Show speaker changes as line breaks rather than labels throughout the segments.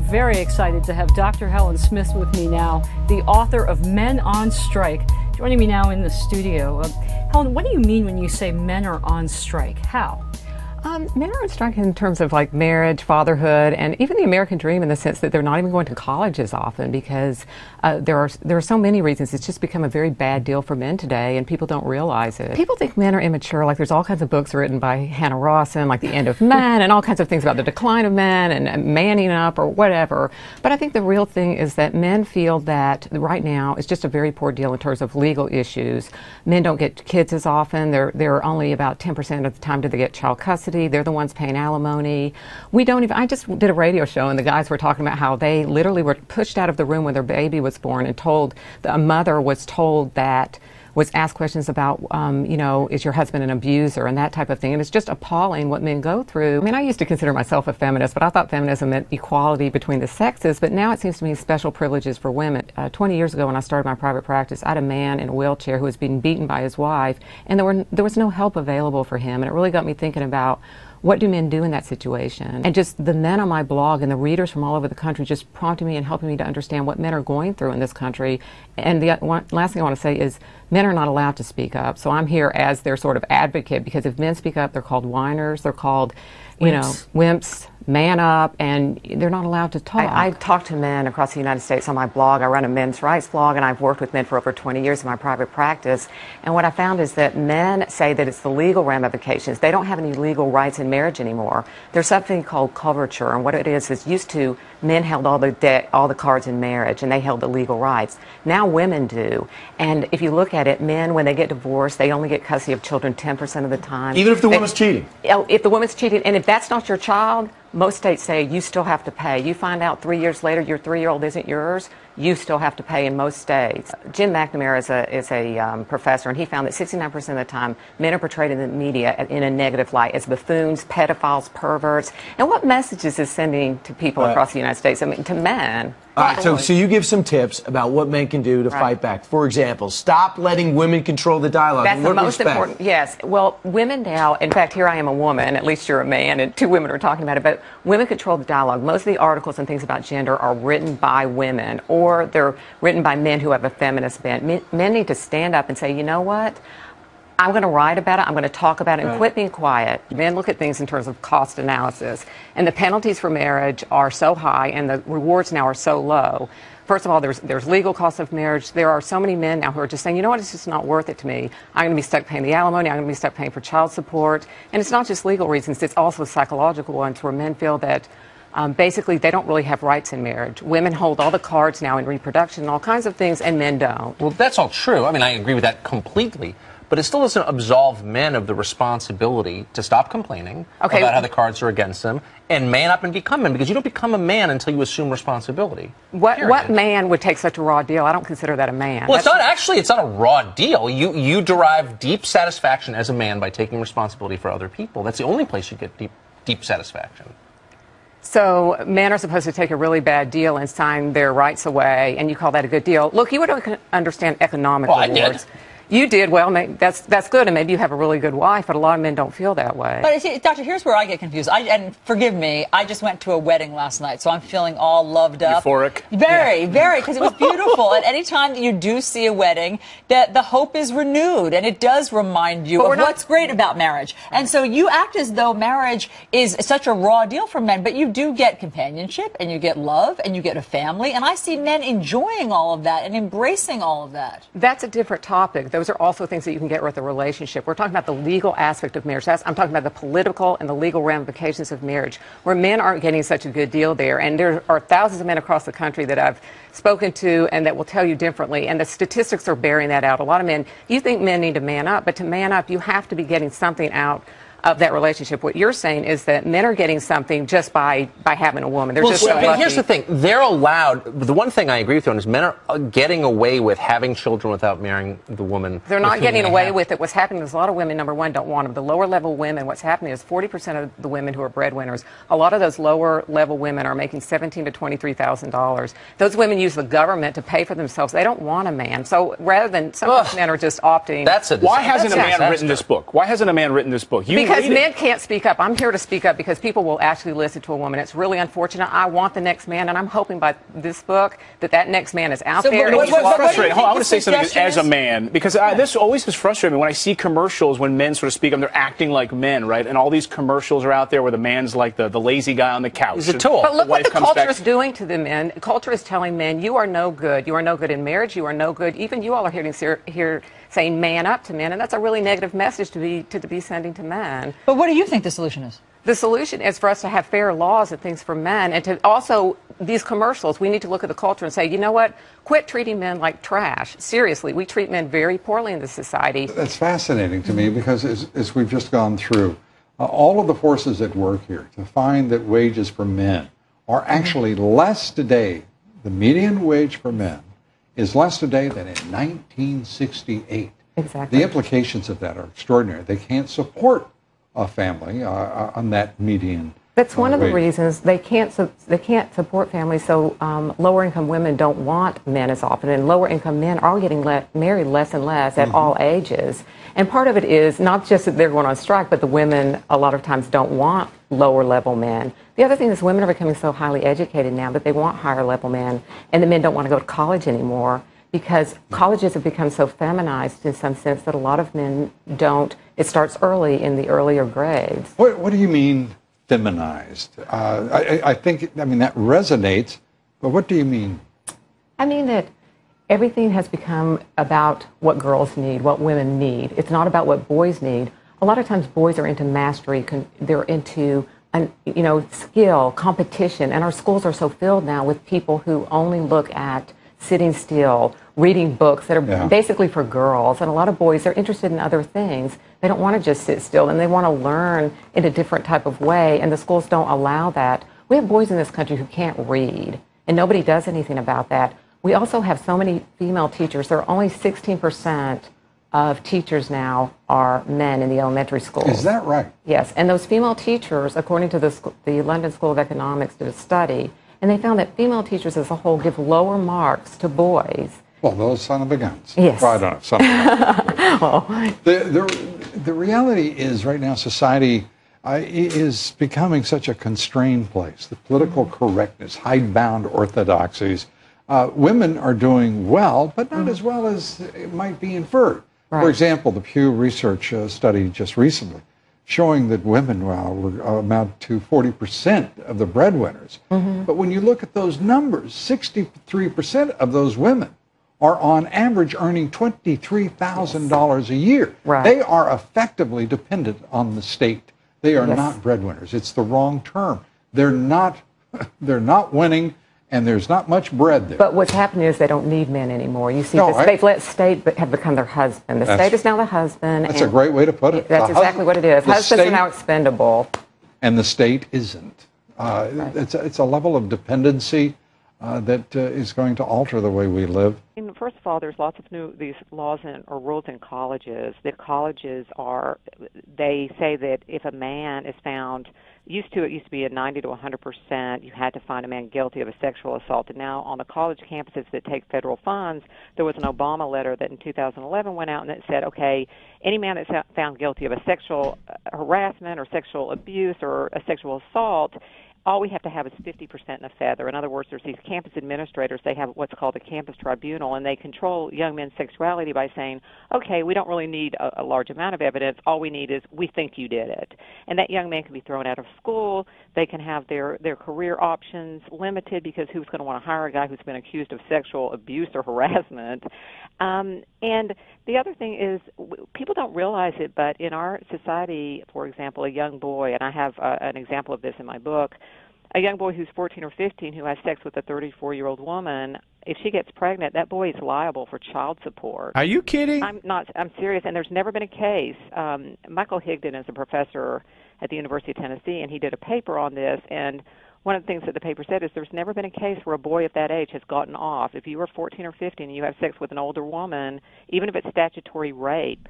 very excited to have Dr. Helen Smith with me now, the author of Men on Strike, joining me now in the studio. Helen, what do you mean when you say men are on strike? How?
Men are on strike in terms of like marriage, fatherhood, and even the American dream, in the sense that they're not even going to college as often because there are so many reasons. It's just become a very bad deal for men today, and people don't realize it. People think men are immature. Like, there's all kinds of books written by Hannah Rawson, like The End of Man, and all kinds of things about the decline of men and manning up or whatever. But I think the real thing is that men feel that right now it's just a very poor deal in terms of legal issues. Men don't get kids as often. They're only about 10% of the time do they get child custody. They're the ones paying alimony. We don't even, I just did a radio show and the guys were talking about how they literally were pushed out of the room when their baby was born and told, a mother was told that, was asked questions about, you know, is your husband an abuser and that type of thing. And it's just appalling what men go through. I mean, I used to consider myself a feminist, but I thought feminism meant equality between the sexes. But now it seems to me special privileges for women. 20 years ago when I started my private practice, I had a man in a wheelchair who was being beaten by his wife, and there was no help available for him. And it really got me thinking about, what do men do in that situation? And just the men on my blog and the readers from all over the country just prompted me and helping me to understand what men are going through in this country. And the last thing I want to say is men are not allowed to speak up. So I'm here as their sort of advocate, because if men speak up, they're called whiners, they're called, you know, wimps, man up, and they're not allowed to talk. I talk to men across the United States on my blog. I run a men's rights blog, and I've worked with men for over 20 years in my private practice. And what I found is that men say that it's the legal ramifications. They don't have any legal rights in marriage anymore. There's something called coverture, and what it is used to, men held all the cards in marriage, and they held the legal rights. Now women do. And if you look at it, men, when they get divorced, they only get custody of children 10% of the time.
Even if the woman's cheating?
If the woman's cheating, and if that's not your child, most states say you still have to pay. You find out 3 years later your 3-year-old isn't yours, you still have to pay in most states. Jim McNamara is a professor, and he found that 69% of the time men are portrayed in the media in a negative light as buffoons, pedophiles, perverts. And what messages is sending to people across the United States? I mean, to men.
All right, so you give some tips about what men can do to fight back. For example, stop letting women control the dialogue.
That's the most important. Yes. Well, women now, in fact, here I am a woman, at least you're a man, and two women are talking about it, but women control the dialogue. Most of the articles and things about gender are written by women, or they're written by men who have a feminist bent. Men need to stand up and say, you know what? I'm going to write about it, I'm going to talk about it, and quit being quiet. Men look at things in terms of cost analysis, and the penalties for marriage are so high and the rewards now are so low. First of all, there's legal costs of marriage. There are so many men now who are just saying, you know what, it's just not worth it to me. I'm going to be stuck paying the alimony, I'm going to be stuck paying for child support. And it's not just legal reasons, it's also psychological ones where men feel that basically they don't really have rights in marriage. Women hold all the cards now in reproduction and all kinds of things, and men don't.
Well, that's all true. I mean, I agree with that completely. But it still doesn't absolve men of the responsibility to stop complaining about how the cards are against them and man up and become men, because you don't become a man until you assume responsibility.
What man would take such a raw deal? I don't consider that a man.
Well, it's not a raw deal. You derive deep satisfaction as a man by taking responsibility for other people. That's the only place you get deep satisfaction.
So men are supposed to take a really bad deal and sign their rights away, and you call that a good deal. Look, you would understand economic rewards.
I did.
You did. Well, that's good, and maybe you have a really good wife, but a lot of men don't feel that way.
But see, Doctor, here's where I get confused. And forgive me, I just went to a wedding last night, so I'm feeling all loved up.
Euphoric?
Very, because it was beautiful. And any time that you do see a wedding, the hope is renewed, and it does remind you of what's great about marriage. And so you act as though marriage is such a raw deal for men, but you do get companionship, and you get love, and you get a family, and I see men enjoying all of that and embracing all of that.
That's a different topic. Those are also things that you can get with a relationship. We're talking about the legal aspect of marriage. I'm talking about the political and the legal ramifications of marriage, where men aren't getting such a good deal there. And there are thousands of men across the country that I've spoken to and that will tell you differently. And the statistics are bearing that out. A lot of men, you think men need to man up, but to man up, you have to be getting something out of that relationship. What you're saying is that men are getting something just by having a woman. They're just so lucky.
Here's the thing. They're allowed. The one thing I agree with you on is men are getting away with having children without marrying the woman.
They're not getting away with it. What's happening is a lot of women, number one, don't want them. The lower level women, what's happening is 40% of the women who are breadwinners, a lot of those lower level women are making $17,000 to $23,000. Those women use the government to pay for themselves. They don't want a man. So rather than, some men are just opting.
That's a
Why hasn't a man written this book? Why hasn't a man written this book? You
because men can't speak up. I'm here to speak up because people will actually listen to a woman. It's really unfortunate. I want the next man, and I'm hoping by this book that next man is out there.
What's frustrating? I want to say something as a man, because this always has frustrated me when I see commercials when men sort of speak up, they're acting like men, right? And all these commercials are out there where the man's like the lazy guy on the couch.
He's a tool.
But look what the culture is doing to the men. The culture is telling men, you are no good. You are no good in marriage. You are no good. Even you all are here saying man up to men, and that's a really negative message to be sending to men.
But what do you think the solution is?
The solution is for us to have fair laws and things for men, and to also, these commercials, we need to look at the culture and say, you know what, quit treating men like trash. Seriously, we treat men very poorly in this society.
That's fascinating to me because as we've just gone through, all of the forces at work here to find that wages for men are actually less today. The median wage for men is less today than in 1968.
Exactly.
The implications of that are extraordinary. They can't support a family on that median.
That's one of the reasons they can't support families. So lower income women don't want men as often, and lower income men are getting married less and less at all ages. And part of it is not just that they're going on strike, but the women a lot of times don't want lower level men. The other thing is women are becoming so highly educated now that they want higher level men, and the men don't want to go to college anymore because colleges have become so feminized in some sense that a lot of men don't. It starts early in the earlier grades.
What do you mean feminized? I think that resonates, but what do you mean?
I mean that everything has become about what girls need, what women need. It's not about what boys need. A lot of times boys are into mastery, they're into skill, competition, and our schools are so filled now with people who only look at sitting still, reading books that are basically for girls. And a lot of boys are interested in other things. They don't want to just sit still, and they want to learn in a different type of way, and the schools don't allow that. We have boys in this country who can't read, and nobody does anything about that. We also have so many female teachers. There are only 16% of teachers now are men in the elementary schools.
Is that right?
Yes, and those female teachers, according to the London School of Economics, did a study, and they found that female teachers as a whole give lower marks to boys.
Well, those son of a guns.
Yes.
Well, I don't know, son of a guns. The reality is right now society is becoming such a constrained place. The political correctness, hidebound orthodoxies. Women are doing well, but not as well as it might be inferred. Right. For example, the Pew Research study just recently showing that women amount to 40% of the breadwinners. But when you look at those numbers, 63% of those women are on average earning $23,000 a year.
Right.
They are effectively dependent on the state. They are not breadwinners. It's the wrong term. They're not winning, and there's not much bread there.
But what's happening is they don't need men anymore. You see, they've let state have become their husband. The state is now the husband.
That's a great way to put it.
That's exactly what it is. Husbands are now expendable.
And the state isn't. It's a level of dependency that is going to alter the way we live.
First of all, there's lots of these laws or rules in colleges. That colleges they say that if a man is found, it used to be a 90 to 100%, you had to find a man guilty of a sexual assault. And now on the college campuses that take federal funds, there was an Obama letter that in 2011 went out and it said, okay, any man that's found guilty of a sexual harassment or sexual abuse or a sexual assault, all we have to have is 50% in a feather. In other words, there's these campus administrators. They have what's called a campus tribunal, and they control young men's sexuality by saying, okay, we don't really need a large amount of evidence. All we need is we think you did it. And that young man can be thrown out of school. They can have their career options limited because who's going to want to hire a guy who's been accused of sexual abuse or harassment? And the other thing is people don't realize it, but in our society, for example, a young boy, and I have an example of this in my book, a young boy who's 14 or 15 who has sex with a 34-year-old woman, if she gets pregnant, that boy is liable for child support.
Are you kidding?
I'm serious, and there's never been a case. Michael Higdon is a professor at the University of Tennessee, and he did a paper on this, and one of the things that the paper said is there's never been a case where a boy of that age has gotten off. If you were 14 or 15 and you have sex with an older woman, even if it's statutory rape,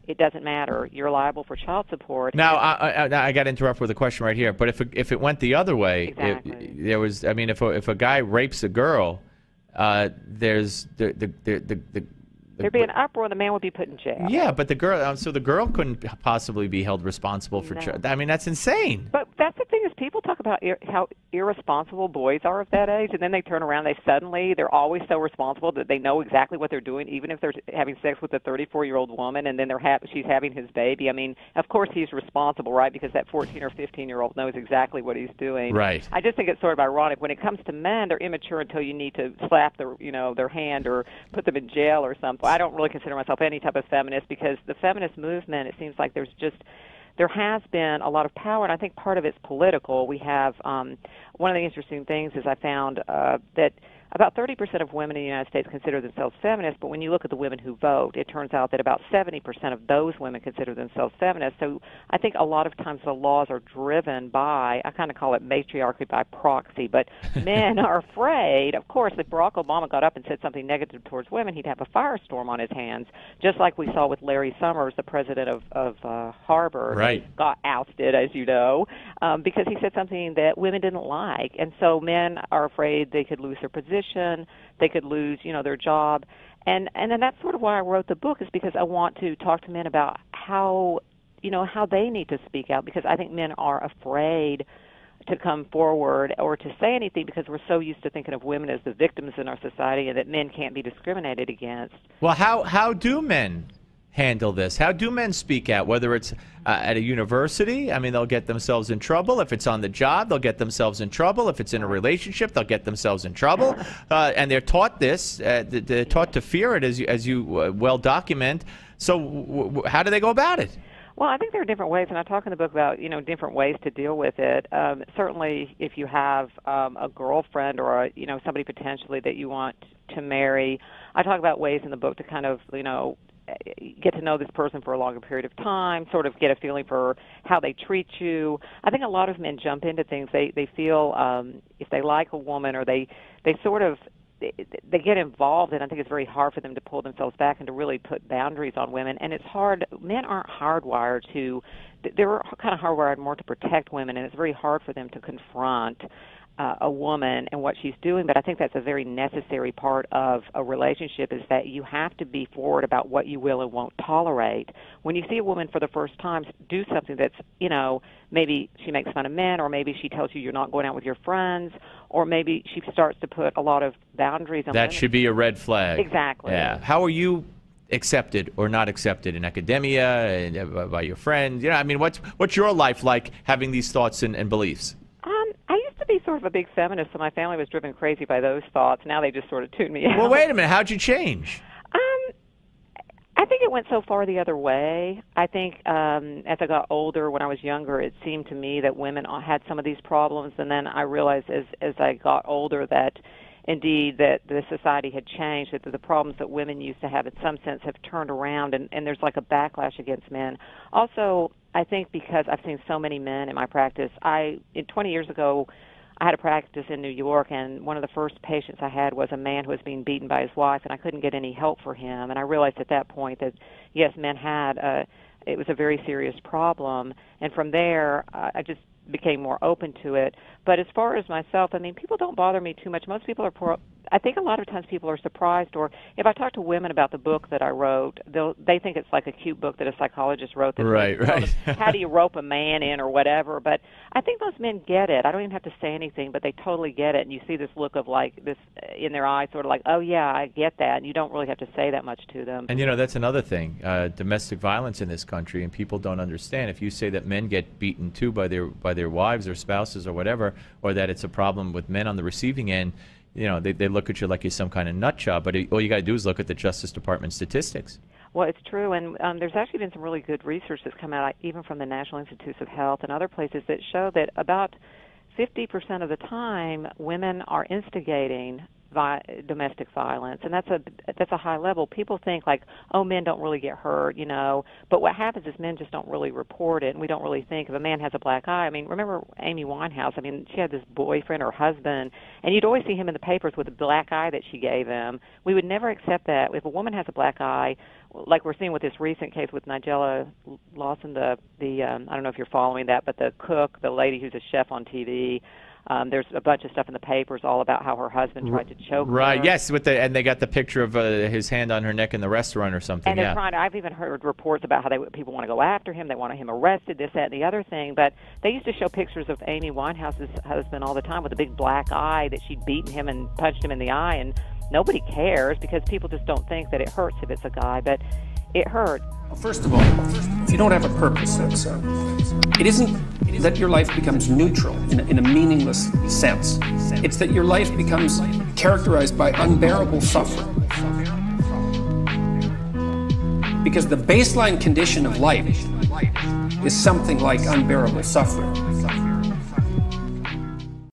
it doesn't matter. You're liable for child support.
Now, I got to interrupt with a question right here. But if it went the other way,
exactly.
if a guy rapes a girl, there's the
There'd be an uproar, the man would be put in jail.
Yeah, but the girl, so the girl couldn't possibly be held responsible for.
No.
I mean, that's insane.
But that's the thing is, people talk about how irresponsible boys are of that age, and then they turn around, they're always so responsible that they know exactly what they're doing, even if they're having sex with a 34-year-old woman, and then she's having his baby. I mean, of course he's responsible, right? Because that 14 or 15-year-old knows exactly what he's doing.
Right.
I just think it's sort of ironic when it comes to men. They're immature until you need to slap their hand or put them in jail or something. I don't really consider myself any type of feminist because the feminist movement, it seems like there has been a lot of power, and I think part of it's political. We have one of the interesting things is I found that about 30% of women in the United States consider themselves feminists, but when you look at the women who vote, it turns out that about 70% of those women consider themselves feminists. So I think a lot of times the laws are driven by, I kind of call it matriarchy by proxy, but men are afraid. Of course, if Barack Obama got up and said something negative towards women, he'd have a firestorm on his hands, just like we saw with Larry Summers, the president of Harvard.
Right.
Got ousted, as you know, because he said something that women didn't like. And so men are afraid they could lose their position, they could lose, their job. And then that's sort of why I wrote the book, is because I want to talk to men about how they need to speak out, because I think men are afraid to come forward or to say anything because we're so used to thinking of women as the victims in our society and that men can't be discriminated against.
Well, how do men handle this? How do men speak out, whether it's at a university? I mean, they'll get themselves in trouble. If it's on the job, they'll get themselves in trouble. If it's in a relationship, they'll get themselves in trouble. And they're taught this. They're taught to fear it, as you well document. So how do they go about it?
Well, I think there are different ways, and I talk in the book about, different ways to deal with it. Certainly, if you have a girlfriend or, somebody potentially that you want to marry, I talk about ways in the book to kind of, get to know this person for a longer period of time, sort of get a feeling for how they treat you. I think a lot of men jump into things. They feel if they like a woman or they sort of they get involved, and I think it's very hard for them to pull themselves back and to really put boundaries on women. And it's hard. Men aren't hardwired to. They're kind of hardwired more to protect women, and it's very hard for them to confront a woman and what she's doing. But I think that's a very necessary part of a relationship, is that you have to be forward about what you will and won't tolerate. When you see a woman for the first time do something that's, maybe she makes fun of men, or maybe she tells you you're not going out with your friends, or maybe she starts to put a lot of boundaries on
that
women.
Should be a red flag.
Exactly.
Yeah. How are you accepted or not accepted in academia and by your friends? I mean, what's your life like having these thoughts and beliefs?
I used to be sort of a big feminist, so my family was driven crazy by those thoughts. Now they just sort of tune me out.
Well, wait a minute. How'd you change?
I think it went so far the other way. I think as I got older, when I was younger, it seemed to me that women had some of these problems, and then I realized as I got older that indeed that the society had changed, that the problems that women used to have in some sense have turned around, and there's like a backlash against men. Also, I think because I've seen so many men in my practice, 20 years ago, I had a practice in New York, and one of the first patients I had was a man who was being beaten by his wife, and I couldn't get any help for him. And I realized at that point that, yes, men had, it was a very serious problem. And from there, I just became more open to it. But as far as myself, I mean, people don't bother me too much. Most people are I think a lot of times people are surprised, or if I talk to women about the book that I wrote, they think it's like a cute book that a psychologist wrote. That
right.
How do you rope a man in or whatever? But I think most men get it. I don't even have to say anything, but they totally get it. And you see this look of like this in their eyes, sort of like, oh yeah, I get that. And you don't really have to say that much to them.
And that's another thing, domestic violence in this country, and people don't understand. If you say that men get beaten too by their wives or spouses or whatever, or that it's a problem with men on the receiving end, they look at you like you're some kind of nut job, but all you got to do is look at the Justice Department statistics.
Well, it's true, and there's actually been some really good research that's come out, even from the National Institutes of Health and other places, that show that about 50% of the time women are instigating domestic violence, and that's a high level. People think like, oh, men don't really get hurt, but what happens is men just don't really report it, and we don't really think if a man has a black eye. I mean, remember Amy Winehouse? I mean, she had this boyfriend or husband, and you'd always see him in the papers with a black eye that she gave him. We would never accept that. If a woman has a black eye, like we're seeing with this recent case with Nigella Lawson, the I don't know if you're following that, but the cook, the lady who's a chef on TV, There's a bunch of stuff in the papers all about how her husband tried to choke
Right.
her.
Yes. And they got the picture of his hand on her neck in the restaurant or something.
And they're trying to, I've even heard reports about how people want to go after him. They want him arrested, this, that, and the other thing. But they used to show pictures of Amy Winehouse's husband all the time with a big black eye that she'd beaten him and punched him in the eye. And nobody cares because people just don't think that it hurts if it's a guy. But it hurt.
First of all, if you don't have a purpose, it isn't that your life becomes neutral in a meaningless sense. It's that your life becomes characterized by unbearable suffering. Because the baseline condition of life is something like unbearable suffering.